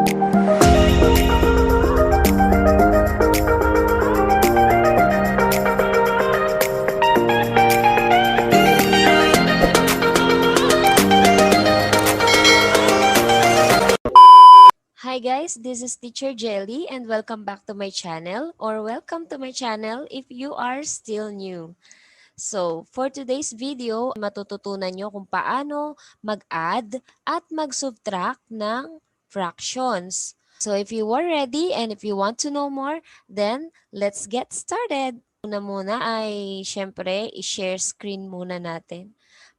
Hi guys, this is Teacher Jelly and welcome back to my channel or welcome to my channel if you are still new. So, for today's video, matututunan nyo kung paano mag-add at mag-subtract ng fractions. So, if you are ready and if you want to know more, then let's get started. Una muna ay syempre i-share screen muna natin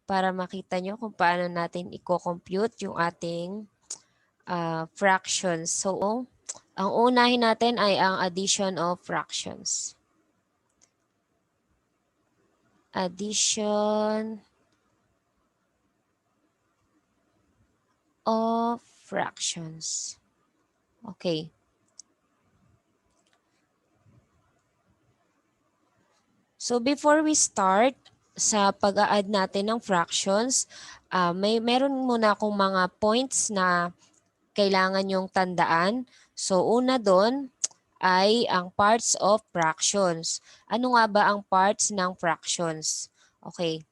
para makita nyo kung paano natin i-compute yung ating fractions. So, ang unahin natin ay ang addition of fractions. Addition of fractions. Okay. So, before we start sa pag-a-add natin ng fractions, meron muna akong mga points na kailangan yung tandaan. So, una doon ay ang parts of fractions. Ano nga ba ang parts ng fractions? Okay.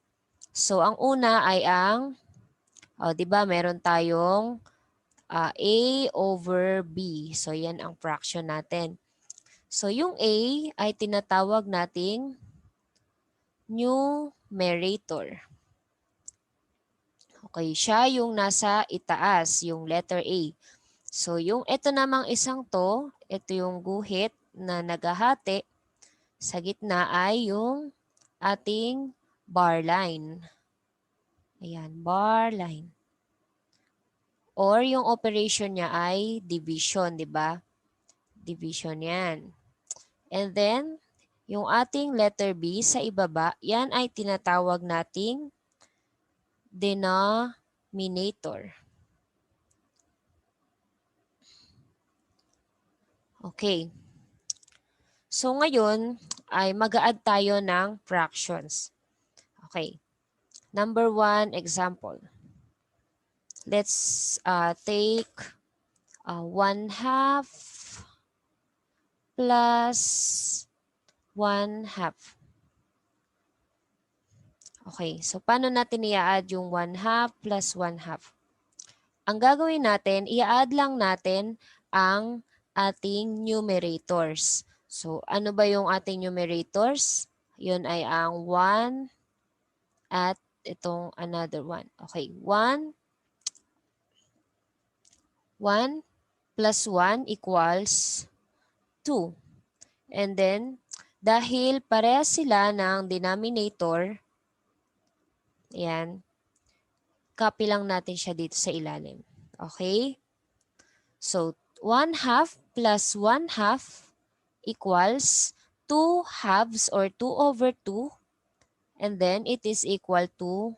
So, ang una ay ang, 'di ba, meron tayong A over B. So, yan ang fraction natin. So, yung A ay tinatawag nating numerator. Okay, siya yung nasa itaas, yung letter A. So, yung ito namang isang to, ito yung guhit na naghahati. Sa gitna ay yung ating bar line. Ayan, bar line. Or yung operation niya ay division, di ba? Division yan. And then, yung ating letter B sa ibaba, yan ay tinatawag nating denominator. Okay. So ngayon ay mag-a-add tayo ng fractions. Okay. Number 1 example. Let's take 1/2 plus 1/2. Okay, so paano natin i-add yung 1/2 plus 1/2? Ang gagawin natin, i-add lang natin ang ating numerators. So, ano ba yung ating numerators? Yun ay ang 1 at itong another 1. Okay, 1 plus 1 equals 2. And then, dahil parehas sila ng denominator, ayan, copy lang natin siya dito sa ilalim. Okay? So, 1/2 plus 1/2 equals 2 halves or 2 over 2. And then, it is equal to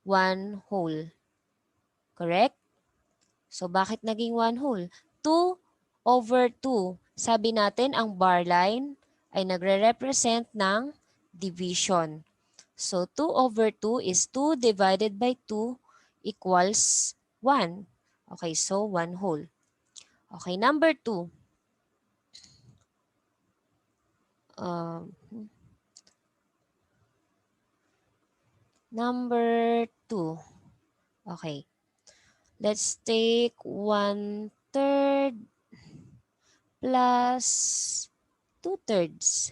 1 whole. Correct? So, bakit naging 1 whole? 2 over 2. Sabi natin, ang bar line ay nagre-represent ng division. So, 2 over 2 is 2 divided by 2 equals 1. Okay, so 1 whole. Okay, number 2. Number 2. Okay. Let's take 1/3 plus 2/3.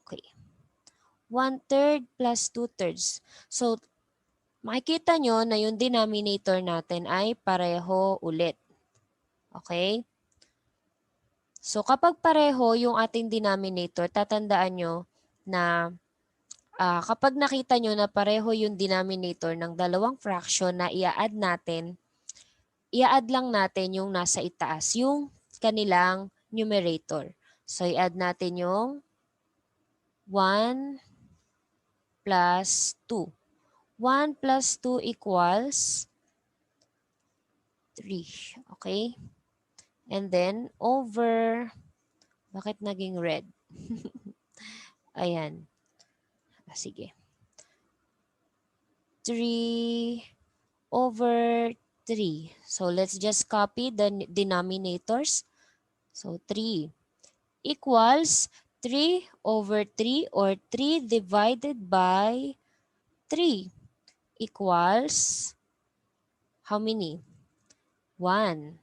Okay. 1/3 plus 2/3. So, makikita nyo na yung denominator natin ay pareho ulit. Okay? So, kapag pareho yung ating denominator, tatandaan nyo na kapag nakita nyo na pareho yung denominator ng dalawang fraction na i-add natin, i-add lang natin yung nasa itaas, yung kanilang numerator. So, i-add natin yung 1 plus 2. 1 plus 2 equals 3. Okay? And then, over, bakit naging red? Ayan. Sige. 3 over 3. So let's just copy the denominators. So 3 equals 3 over 3 or 3 divided by 3 equals how many? 1.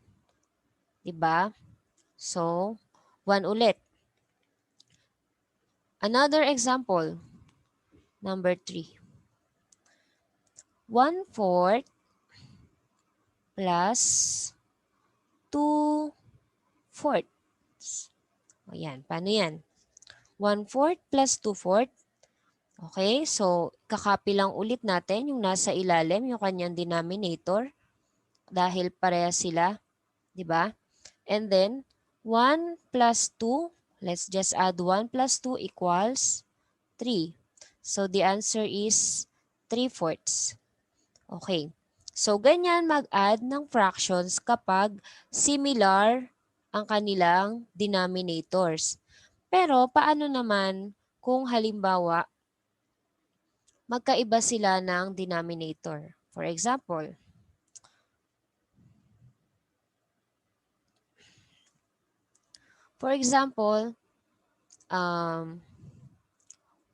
Diba? So, 1 ulit. Another example, number 3. 1/4 plus 2/4. O yan, paano yan? 1/4 plus 2/4. Okay, so kakopy lang ulit natin yung nasa ilalim, yung kanyang denominator. Dahil pareha sila, di ba? And then, 1 plus 2, let's just add 1 plus 2 equals 3. So, the answer is 3/4. Okay. So, ganyan mag-add ng fractions kapag similar ang kanilang denominators. Pero, paano naman kung halimbawa, magkaiba sila ng denominator? For example,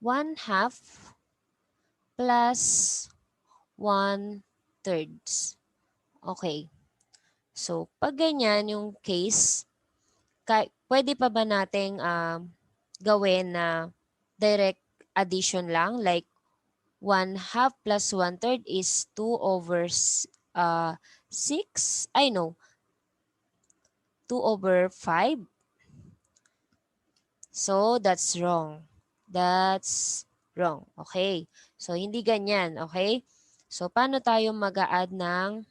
1/2 plus 1/3. Okay. So, pag ganyan yung case, pwede pa ba nating gawin na direct addition lang? Like, 1/2 plus 1/3 is 2 over 6? I know, 2 over 5. So, that's wrong. That's wrong. Okay. So, hindi ganyan. Okay? So, paano tayo mag-a-add ng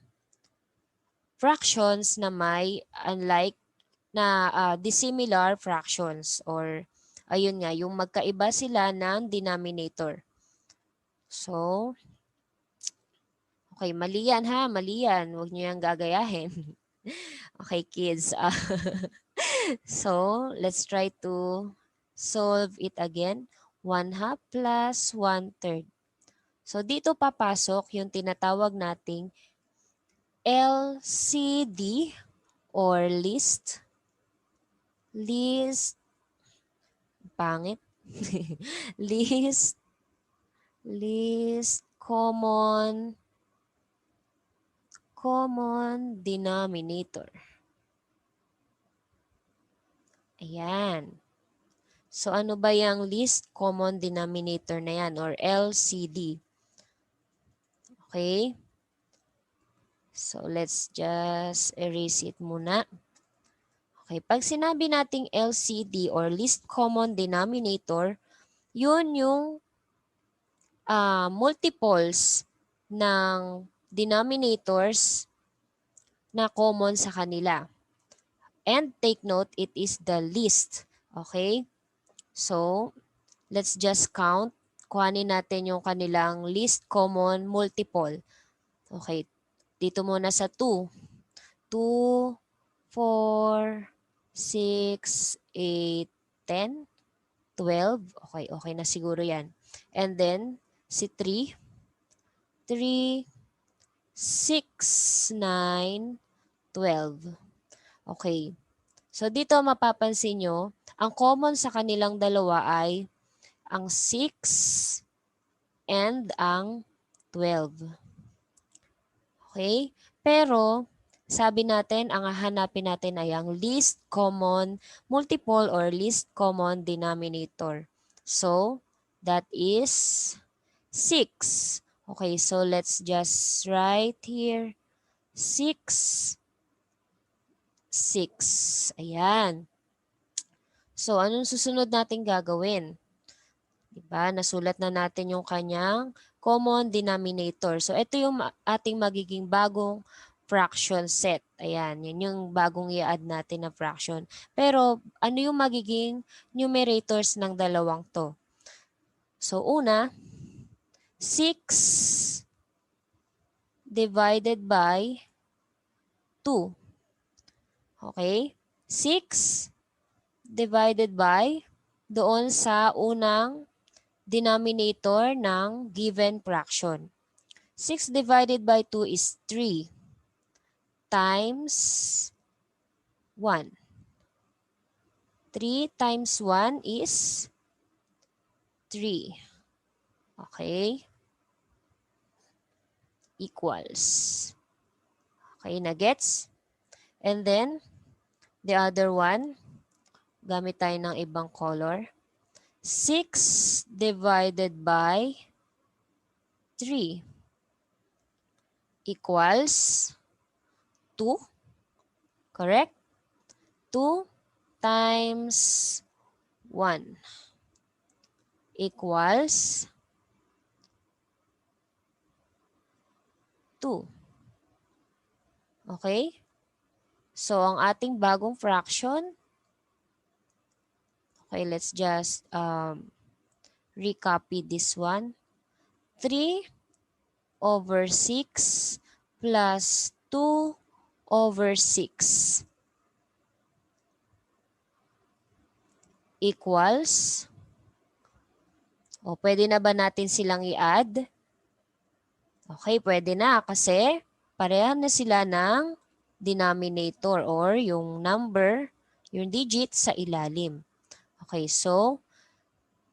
fractions na may unlike na dissimilar fractions or ayun nga, yung magkaiba sila ng denominator. So, okay, mali yan ha, mali yan. Huwag nyo yung gagayahin. Okay, kids. So, let's try to solve it again. 1/2 plus 1/3. So, dito papasok yung tinatawag nating LCD or least pangit. least common denominator. Ayan. So, ano ba yung least common denominator na yan or LCD? Okay. So, let's just erase it muna. Okay. Pag sinabi nating LCD or least common denominator, yun yung multiples ng denominators na common sa kanila. And take note, it is the least. Okay? So, let's just count. Kuhanin natin yung kanilang least common multiple. Okay. Dito muna sa 2. 2, 4, 6, 8, 10, 12. Okay, okay na siguro yan. And then, si 3. 3, 6, 9, 12. Okay. So, dito mapapansin nyo, ang common sa kanilang dalawa ay ang 6 and ang 12. Okay? Pero, sabi natin, ang hahanapin natin ay ang least common multiple or least common denominator. So, that is 6. Okay, so let's just write here 6. 6. Ayan. So, anong susunod natin gagawin? Diba? Nasulat na natin yung kanyang common denominator. So, ito yung ating magiging bagong fraction set. Ayan, yun yung bagong i-add natin na fraction. Pero, ano yung magiging numerators ng dalawang to? So, una, 6 divided by 2. Okay? 6 divided by doon sa unang denominator ng given fraction. 6 divided by 2 is 3. times 1. 3 times 1 is 3. Okay? Equals. Okay, na gets? And then, the other one, gamit tayo ng ibang color. 6 divided by 3 equals 2. Correct? 2 times 1 equals 2. Okay? So, ang ating bagong fraction, okay, let's just recopy this one. 3 over 6 plus 2 over 6 equals, o pwede na ba natin silang i-add? Okay, pwede na kasi pareha na sila ng denominator or yung number, yung digit sa ilalim. Okay, so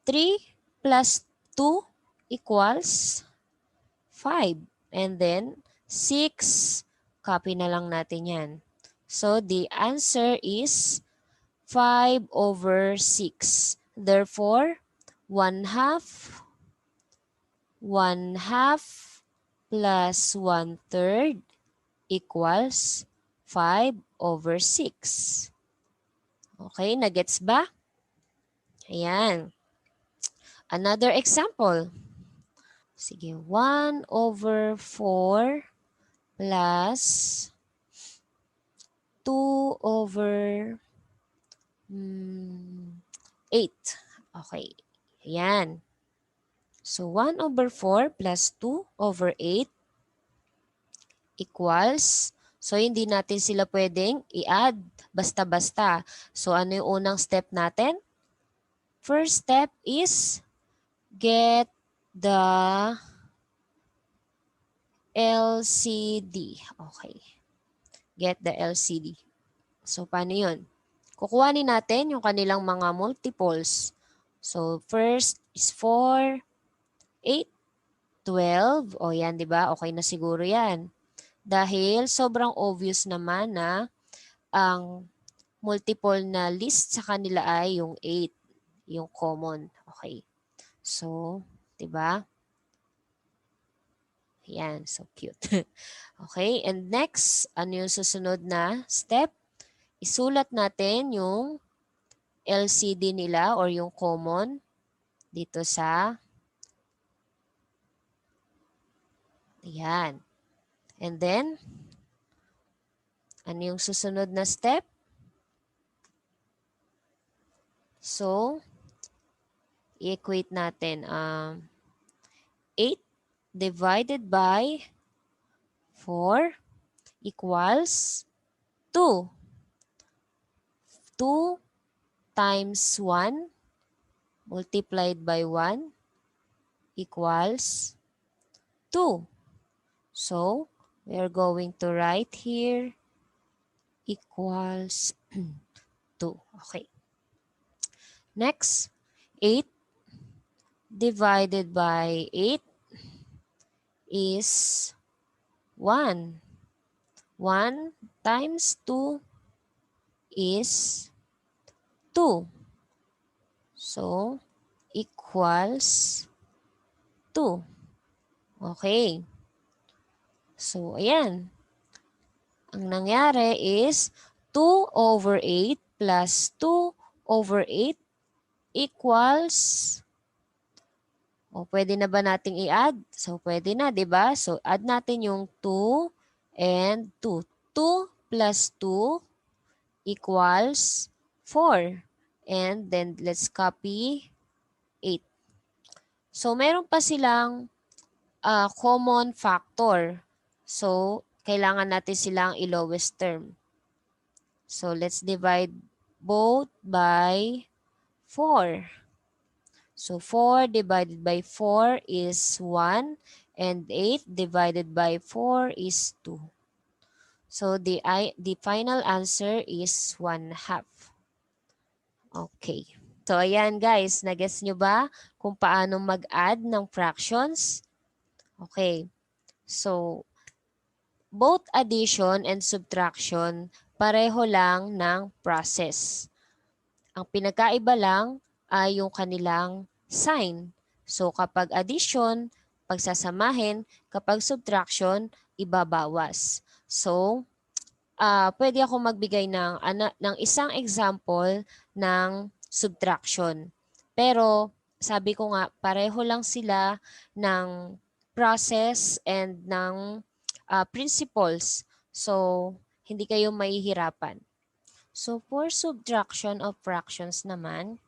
3 plus 2 equals 5. And then 6, copy na lang natin yan. So the answer is 5 over 6. Therefore, 1/2 plus 1/3 equals 5 over 6. Okay, nagets ba? Ayan. Another example. Sige, 1 over 4 plus 2 over 8. Okay, ayan. So, 1 over 4 plus 2 over 8 equals, so hindi natin sila pwedeng i-add basta-basta. So, ano yung unang step natin? First step is get the LCD. Okay. Get the LCD. So, paano yun? Kukuhanin natin yung kanilang mga multiples. So, first is 4, 8, 12. O yan, di ba? Okay na siguro yan. Dahil sobrang obvious naman na ang multiple na list sa kanila ay yung 8, yung common. Okay. So, 'di ba? Yan, so cute. Okay, and next, ano yung susunod na step? Isulat natin yung LCD nila or yung common dito sa yan. And then, ano yung susunod na step? So, i-equate natin 8 divided by 4 equals 2. 2 times 1 multiplied by 1 equals 2. So, we are going to write here equals 2. Okay. Next, 8 divided by 8 is 1. 1 times 2 is 2. So, equals 2. Okay. So, ayan. Ang nangyari is 2 over 8 plus 2 over 8 equals, o pwede na ba nating i-add? So, pwede na, di ba? So, add natin yung 2 and 2. 2 plus 2 equals 4. And then, let's copy 8. So, meron pa silang common factor. So, kailangan natin silang i-lowest term. So, let's divide both by 4. So, 4 divided by 4 is 1 and 8 divided by 4 is 2. So the final answer is 1/2. Okay. So ayan guys, nagets nyo ba kung paano mag-add ng fractions? Okay. So both addition and subtraction pareho lang ng process. Ang pinagkaiba lang ay yung kanilang sign. So kapag addition, pagsasamahin, kapag subtraction, ibabawas. So pwede ako magbigay ng isang example ng subtraction. Pero sabi ko nga, pareho lang sila ng process and ng principles. So, hindi kayo mahihirapan. So, for subtraction of fractions naman,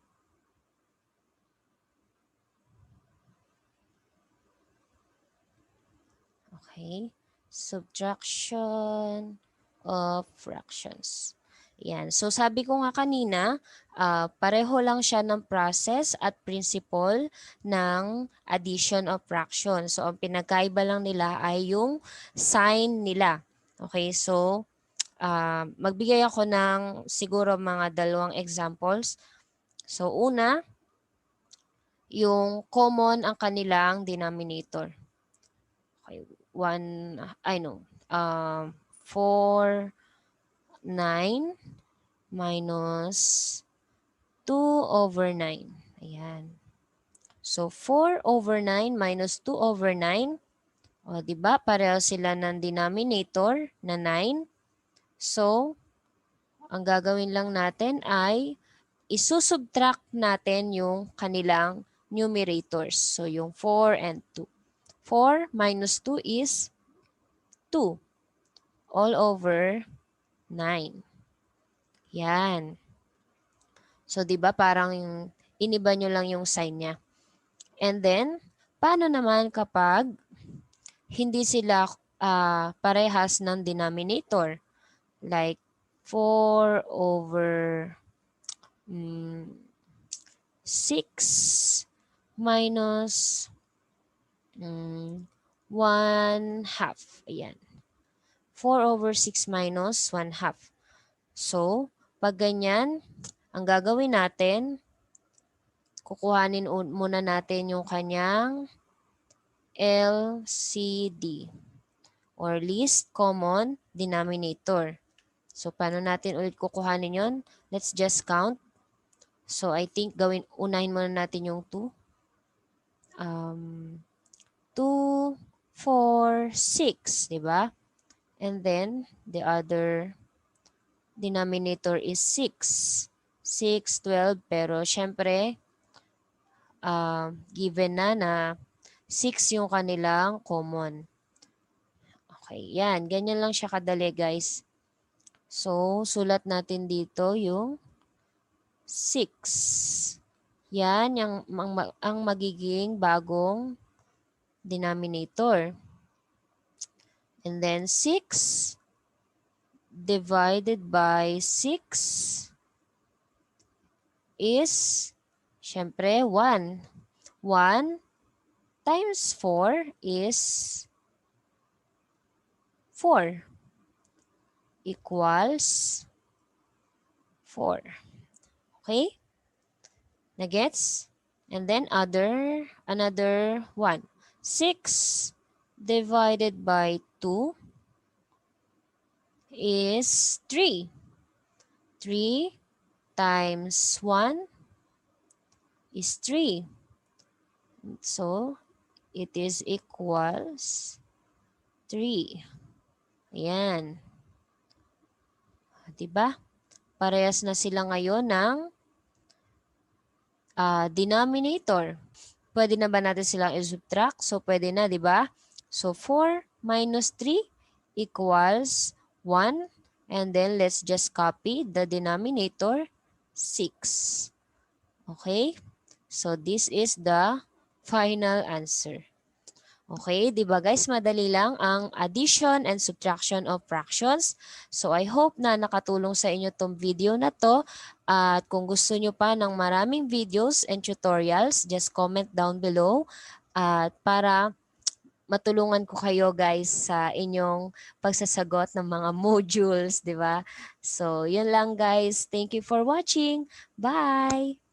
okay, subtraction of fractions. Yan. So sabi ko nga kanina, pareho lang siya ng process at principle ng addition of fractions. So ang pinagkaiba lang nila ay yung sign nila. Okay, so magbigay ako ng siguro mga dalawang examples. So una, yung common ang kanilang denominator. Okay, 4, 9 minus 2/9. Ayan. So, 4/9 minus 2/9. O, diba? Pareho sila ng denominator na 9. So, ang gagawin lang natin ay isusubtract natin yung kanilang numerators. So, yung 4 and 2. 4 minus 2 is 2 all over 9. Yan. So, di ba parang iniba nyo lang yung sign niya. And then, paano naman kapag hindi sila parehas ng denominator? Like 4/6 minus 1/2. Ayan. 4/6 minus 1/2. So, pag ganyan, ang gagawin natin, kukuhanin muna natin yung kanyang LCD or least common denominator. So, paano natin ulit kukuhanin yon? Let's just count. So, I think unahin muna natin yung 2. 2, 4, 6, di ba? And then, the other denominator is 6. 6, 12, pero syempre, given na 6 yung kanilang common. Okay, yan. Ganyan lang siya kadali, guys. So, sulat natin dito yung 6. Yan ang magiging bagong denominator. And then 6 divided by 6 is, syempre, 1. 1 times 4 is 4 equals 4. Okay? Nagets? And then another 1. 6 divided by 2 is 3. 3 times 1 is 3. So, it is equals 3. Ayan. Diba? Parehas na sila ngayon ng denominator. Pwede na ba natin silang i-subtract? So, pwede na, di ba? So, 4 minus 3 equals 1. And then, let's just copy the denominator, 6. Okay? So, this is the final answer. Okay, di ba guys, madali lang ang addition and subtraction of fractions. So I hope na nakatulong sa inyo tong video na to. At kung gusto nyo pa ng maraming videos and tutorials, just comment down below. At para matulungan ko kayo guys sa inyong pagsasagot ng mga modules, di ba? So, yun lang guys. Thank you for watching. Bye!